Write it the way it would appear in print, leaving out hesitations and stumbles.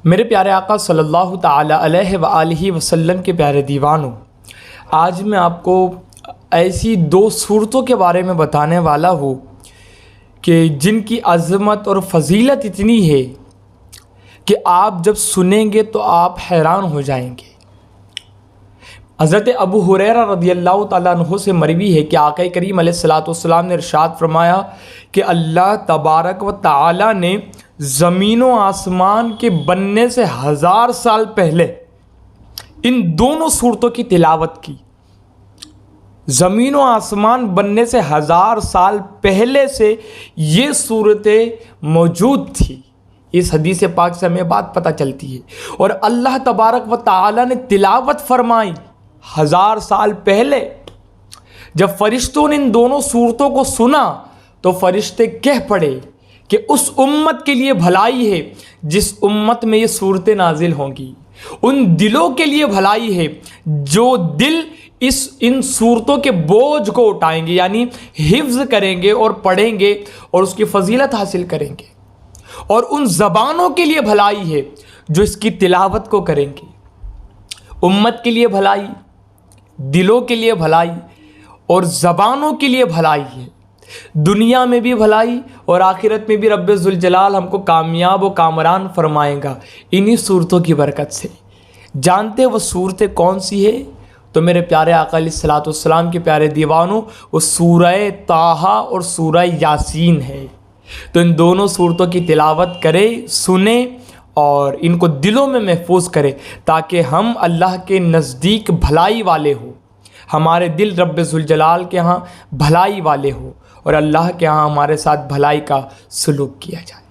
मेरे प्यारे आका सल्लल्लाहु ताला अलैहि वसल्लम के प्यारे दीवानों, आज मैं आपको ऐसी दो सूरतों के बारे में बताने वाला हूँ कि जिनकी अज़मत और फजीलत इतनी है कि आप जब सुनेंगे तो आप हैरान हो जाएंगे। हज़रत अबू हुरैरा रज़ियल्लाहु ताला अन्हु से मरवी है कि आक़ा करीम अलैहिस्सलातु वस्सलाम ने इरशाद फरमाया कि अल्लाह तबारक व तआला ने ज़मीन व आसमान के बनने से 1000 साल पहले इन दोनों सूरतों की तिलावत की। ज़मीन व आसमान बनने से 1000 साल पहले से ये सूरतें मौजूद थी। इस हदीस पाक से हमें बात पता चलती है। और अल्लाह तबारक व तआला ने तिलावत फरमाई 1000 साल पहले। जब फरिश्तों ने इन दोनों सूरतों को सुना तो फरिश्ते कह पड़े कि उस उम्मत के लिए भलाई है जिस उम्मत में ये सूरतें नाजिल होंगी। उन दिलों के लिए भलाई है जो दिल इन सूरतों के बोझ को उठाएंगे, यानी हिफ्ज़ करेंगे और पढ़ेंगे और उसकी फजीलत हासिल करेंगे। और उन ज़बानों के लिए भलाई है जो इसकी तिलावत को करेंगे। उम्मत के लिए भलाई, दिलों के लिए भलाई और ज़बानों के लिए भलाई है। दुनिया में भी भलाई और आखिरत में भी रब्बे ज़ुल जलाल हमको कामयाब व कामरान फरमाएगा इन्हीं सूरतों की बरकत से। जानते वो सूरतें कौन सी है? तो मेरे प्यारे आका अलैहिस्सलातु वस्सलाम के प्यारे दीवानों, वो सूरह ताहा और सूरह यासीन है। तो इन दोनों सूरतों की तिलावत करें, सुने और इनको दिलों में महफूज करें ताकि हम अल्लाह के नज़दीक भलाई वाले हो, हमारे दिल रब्बे ज़ुल जलाल के यहाँ भलाई वाले हो और अल्लाह के यहाँ हमारे साथ भलाई का सलूक किया जाए।